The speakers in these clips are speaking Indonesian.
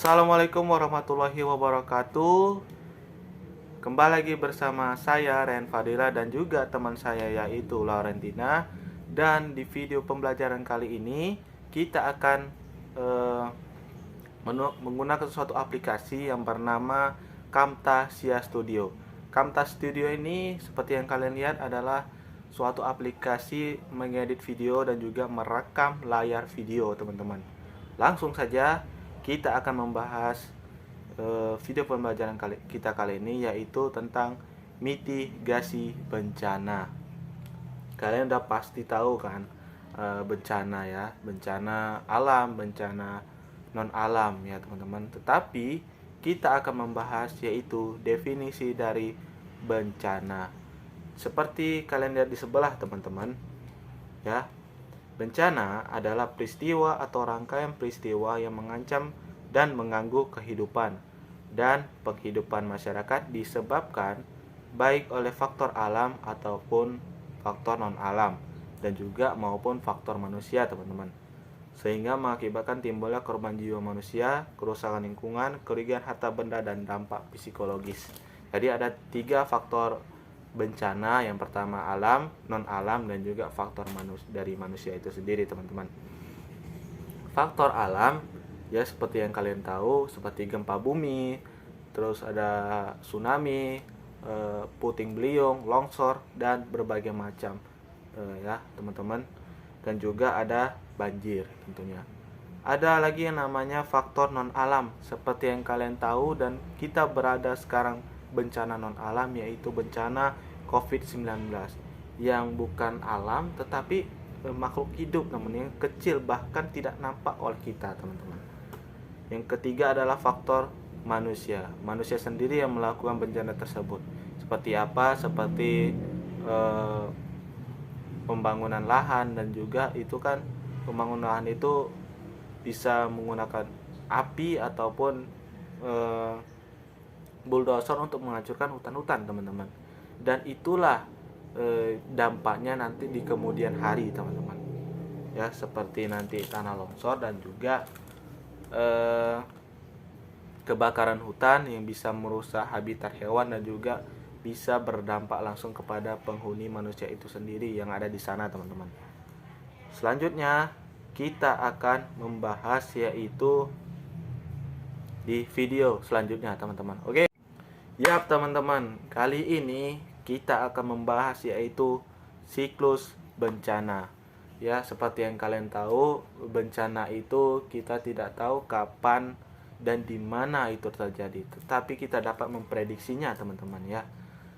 Assalamualaikum warahmatullahi wabarakatuh. Kembali lagi bersama saya Ren Fadila dan juga teman saya yaitu Laurentina. Dan di video pembelajaran kali ini kita akan menggunakan suatu aplikasi yang bernama Camtasia Studio. Camtasia Studio ini seperti yang kalian lihat adalah suatu aplikasi mengedit video dan juga merekam layar video, teman-teman. Langsung saja kita akan membahas video pembelajaran kita kali ini, yaitu tentang mitigasi bencana. Kalian udah pasti tahu kan bencana ya, bencana alam, bencana non alam ya teman-teman. Tetapi kita akan membahas yaitu definisi dari bencana. Seperti kalian lihat di sebelah teman-teman ya. Bencana adalah peristiwa atau rangkaian peristiwa yang mengancam dan mengganggu kehidupan dan penghidupan masyarakat disebabkan baik oleh faktor alam ataupun faktor non-alam dan juga maupun faktor manusia, teman-teman. Sehingga mengakibatkan timbulnya korban jiwa manusia, kerusakan lingkungan, kerugian harta benda dan dampak psikologis. Jadi ada 3 faktor bencana, yang pertama alam, non alam, dan juga faktor dari manusia itu sendiri, teman-teman. Faktor alam ya seperti yang kalian tahu, seperti gempa bumi, terus ada tsunami, puting beliung, longsor, dan berbagai macam ya teman-teman. Dan juga ada banjir tentunya. Ada lagi yang namanya faktor non alam, seperti yang kalian tahu dan kita berada sekarang bencana non alam, yaitu bencana COVID-19 yang bukan alam tetapi makhluk hidup, namun yang kecil bahkan tidak nampak oleh kita, teman-teman. Yang ketiga adalah faktor manusia. Manusia sendiri yang melakukan bencana tersebut. Seperti apa? Seperti pembangunan lahan, dan juga itu kan pembangunan lahan itu bisa menggunakan api ataupun bulldozer untuk menghancurkan hutan-hutan, teman-teman. Dan itulah dampaknya nanti di kemudian hari, teman-teman. Ya, seperti nanti tanah longsor dan juga kebakaran hutan yang bisa merusak habitat hewan dan juga bisa berdampak langsung kepada penghuni manusia itu sendiri yang ada di sana, teman-teman. Selanjutnya kita akan membahas yaitu di video selanjutnya, teman-teman. Oke. Ya, teman-teman, kali ini kita akan membahas yaitu siklus bencana. Ya, seperti yang kalian tahu, bencana itu kita tidak tahu kapan dan di mana itu terjadi, tetapi kita dapat memprediksinya, teman-teman ya.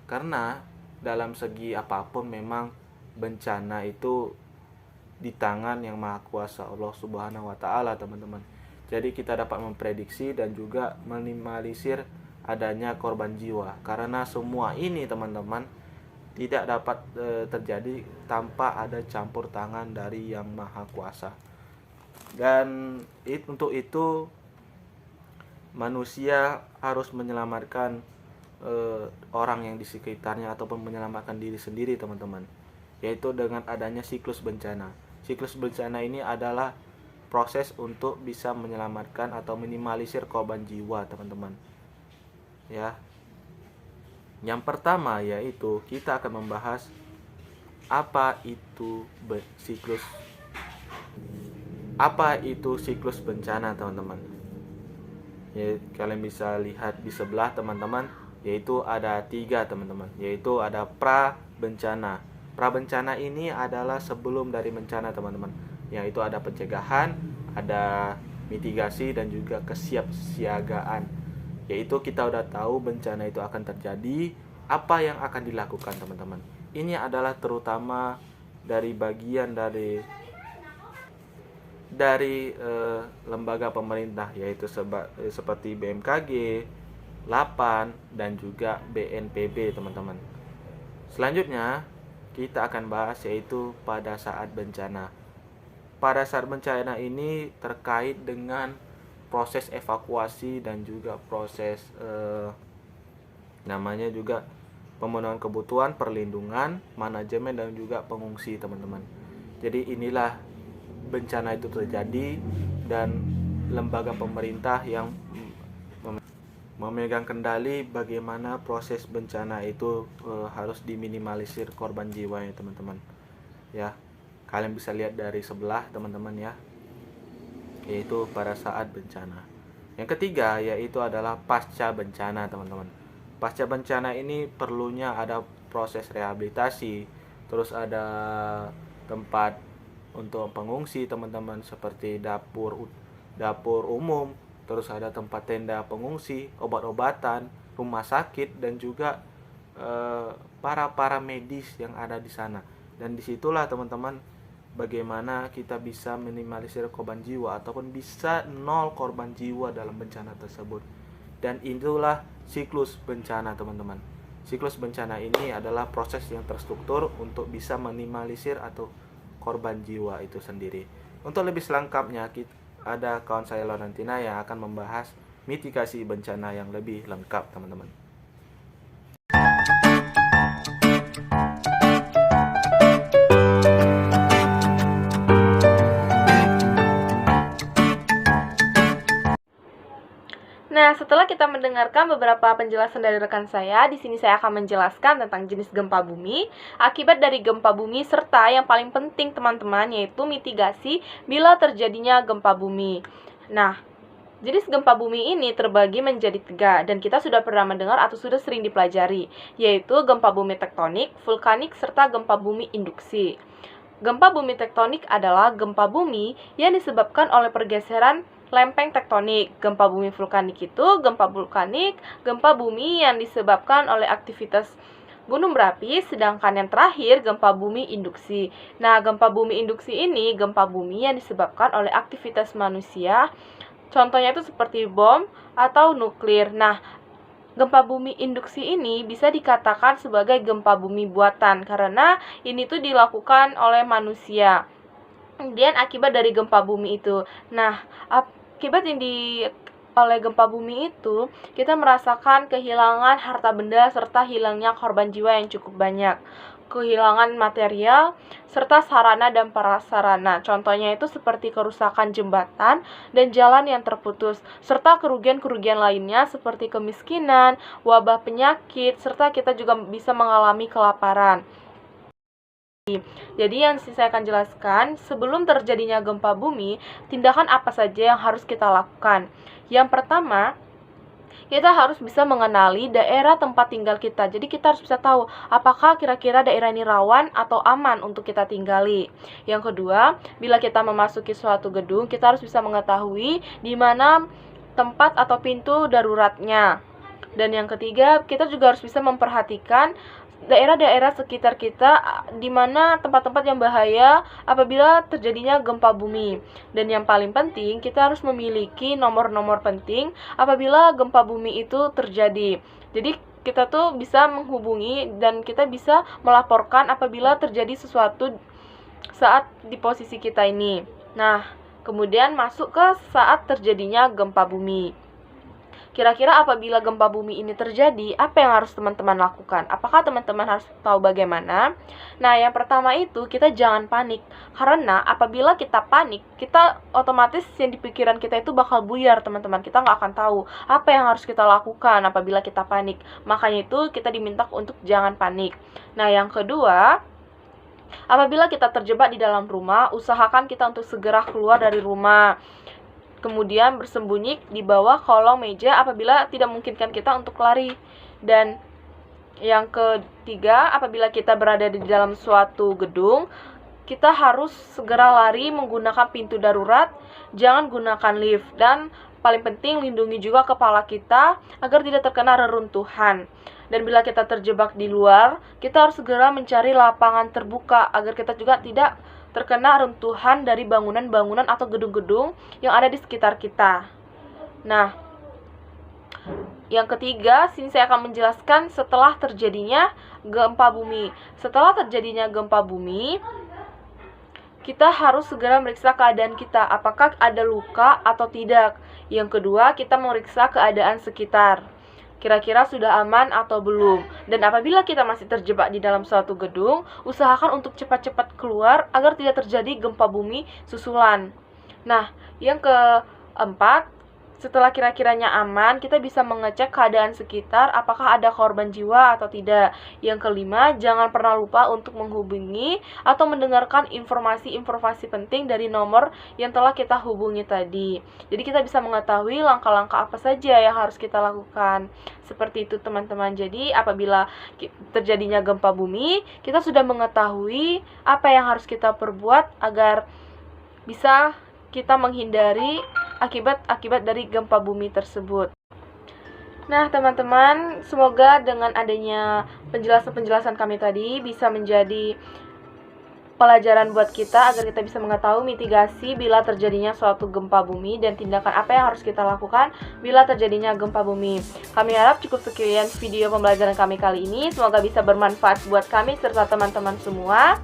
Karena dalam segi apapun memang bencana itu di tangan yang Maha Kuasa Allah Subhanahu wa taala, teman-teman. Jadi kita dapat memprediksi dan juga minimalisir adanya korban jiwa, karena semua ini, teman-teman, tidak dapat terjadi tanpa ada campur tangan dari Yang Maha Kuasa. Dan untuk itu manusia harus menyelamatkan orang yang di sekitarnya ataupun menyelamatkan diri sendiri, teman-teman, yaitu dengan adanya siklus bencana. Siklus bencana ini adalah proses untuk bisa menyelamatkan atau minimalisir korban jiwa, teman-teman. Ya. Yang pertama yaitu kita akan membahas apa itu siklus bencana, teman-teman. Ya, kalian bisa lihat di sebelah, teman-teman, yaitu ada 3, teman-teman, yaitu ada pra bencana. Pra bencana ini adalah sebelum dari bencana, teman-teman, yaitu ada pencegahan, ada mitigasi, dan juga kesiapsiagaan. Yaitu kita udah tahu bencana itu akan terjadi, apa yang akan dilakukan, teman-teman. Ini adalah terutama dari bagian dari lembaga pemerintah, yaitu seperti BMKG, LAPAN, dan juga BNPB, teman-teman. Selanjutnya kita akan bahas yaitu pada saat bencana. Pada saat bencana ini terkait dengan proses evakuasi dan juga proses namanya juga pemenuhan kebutuhan, perlindungan, manajemen, dan juga pengungsi, teman-teman. Jadi inilah bencana itu terjadi, dan lembaga pemerintah yang memegang kendali bagaimana proses bencana itu harus diminimalisir korban jiwa ya teman-teman. Ya, kalian bisa lihat dari sebelah teman-teman ya, yaitu pada saat bencana. Yang ketiga yaitu adalah pasca bencana teman-teman. Pasca bencana ini perlunya ada proses rehabilitasi, terus ada tempat untuk pengungsi teman-teman, seperti dapur umum, terus ada tempat tenda pengungsi, obat-obatan, rumah sakit, dan juga para medis yang ada di sana. Dan disitulah teman-teman bagaimana kita bisa minimalisir korban jiwa ataupun bisa nol korban jiwa dalam bencana tersebut. Dan itulah siklus bencana teman-teman. Siklus bencana ini adalah proses yang terstruktur untuk bisa minimalisir atau korban jiwa itu sendiri. Untuk lebih selengkapnya ada kawan saya Laurentina yang akan membahas mitigasi bencana yang lebih lengkap teman-teman. Nah, setelah kita mendengarkan beberapa penjelasan dari rekan saya, di sini saya akan menjelaskan tentang jenis gempa bumi, akibat dari gempa bumi, serta yang paling penting teman-teman, yaitu mitigasi bila terjadinya gempa bumi. Nah, jenis gempa bumi ini terbagi menjadi 3, dan kita sudah pernah mendengar atau sudah sering dipelajari, yaitu gempa bumi tektonik, vulkanik, serta gempa bumi induksi. Gempa bumi tektonik adalah gempa bumi yang disebabkan oleh pergeseran lempeng tektonik. Gempa bumi vulkanik itu gempa vulkanik, gempa bumi yang disebabkan oleh aktivitas gunung berapi, sedangkan yang terakhir gempa bumi induksi. Nah, gempa bumi induksi ini gempa bumi yang disebabkan oleh aktivitas manusia. Contohnya itu seperti bom atau nuklir. Nah, gempa bumi induksi ini bisa dikatakan sebagai gempa bumi buatan karena ini tuh dilakukan oleh manusia. Kemudian akibat dari gempa bumi itu. Nah, akibat yang oleh gempa bumi itu, kita merasakan kehilangan harta benda serta hilangnya korban jiwa yang cukup banyak. Kehilangan material serta sarana dan prasarana. Contohnya itu seperti kerusakan jembatan dan jalan yang terputus, serta kerugian-kerugian lainnya seperti kemiskinan, wabah penyakit, serta kita juga bisa mengalami kelaparan. Jadi yang saya akan jelaskan, sebelum terjadinya gempa bumi, tindakan apa saja yang harus kita lakukan. Yang pertama, kita harus bisa mengenali daerah tempat tinggal kita. Jadi kita harus bisa tahu apakah kira-kira daerah ini rawan atau aman untuk kita tinggali. Yang kedua, bila kita memasuki suatu gedung, kita harus bisa mengetahui di mana tempat atau pintu daruratnya. Dan yang ketiga, kita juga harus bisa memperhatikan daerah-daerah sekitar kita di mana tempat-tempat yang bahaya apabila terjadinya gempa bumi. Dan yang paling penting, kita harus memiliki nomor-nomor penting apabila gempa bumi itu terjadi. Jadi kita tuh bisa menghubungi dan kita bisa melaporkan apabila terjadi sesuatu saat di posisi kita ini. Nah, kemudian masuk ke saat terjadinya gempa bumi. Kira-kira apabila gempa bumi ini terjadi, apa yang harus teman-teman lakukan? Apakah teman-teman harus tahu bagaimana? Nah, yang pertama itu kita jangan panik. Karena apabila kita panik, kita otomatis yang di pikiran kita itu bakal buyar, teman-teman. Kita nggak akan tahu apa yang harus kita lakukan apabila kita panik. Makanya itu kita diminta untuk jangan panik. Nah, yang kedua, apabila kita terjebak di dalam rumah, usahakan kita untuk segera keluar dari rumah. Kemudian bersembunyi di bawah kolong meja apabila tidak memungkinkan kita untuk lari. Dan yang ketiga, apabila kita berada di dalam suatu gedung, kita harus segera lari menggunakan pintu darurat, jangan gunakan lift. Dan paling penting, lindungi juga kepala kita agar tidak terkena reruntuhan. Dan bila kita terjebak di luar, kita harus segera mencari lapangan terbuka agar kita juga tidak terkena runtuhan dari bangunan-bangunan atau gedung-gedung yang ada di sekitar kita. Nah, yang ketiga, sini saya akan menjelaskan setelah terjadinya gempa bumi. Setelah terjadinya gempa bumi, kita harus segera meriksa keadaan kita, apakah ada luka atau tidak. Yang kedua, kita meriksa keadaan sekitar. Kira-kira sudah aman atau belum. Dan apabila kita masih terjebak di dalam suatu gedung, usahakan untuk cepat-cepat keluar agar tidak terjadi gempa bumi susulan. Nah, yang 4. Setelah kira-kiranya aman, kita bisa mengecek keadaan sekitar apakah ada korban jiwa atau tidak. Yang kelima, jangan pernah lupa untuk menghubungi atau mendengarkan informasi-informasi penting dari nomor yang telah kita hubungi tadi. Jadi kita bisa mengetahui langkah-langkah apa saja yang harus kita lakukan. Seperti itu teman-teman. Jadi apabila terjadinya gempa bumi, kita sudah mengetahui apa yang harus kita perbuat agar bisa kita menghindari akibat dari gempa bumi tersebut. Nah, teman-teman, semoga dengan adanya penjelasan-penjelasan kami tadi bisa menjadi pelajaran buat kita agar kita bisa mengetahui mitigasi bila terjadinya suatu gempa bumi dan tindakan apa yang harus kita lakukan bila terjadinya gempa bumi. Kami harap cukup sekian video pembelajaran kami kali ini. Semoga bisa bermanfaat buat kami serta teman-teman semua.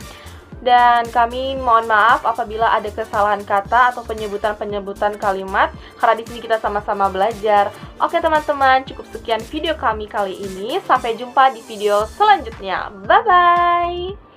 Dan kami mohon maaf apabila ada kesalahan kata atau penyebutan kalimat, karena di sini kita sama-sama belajar. Oke teman-teman, cukup sekian video kami kali ini. Sampai jumpa di video selanjutnya. Bye-bye.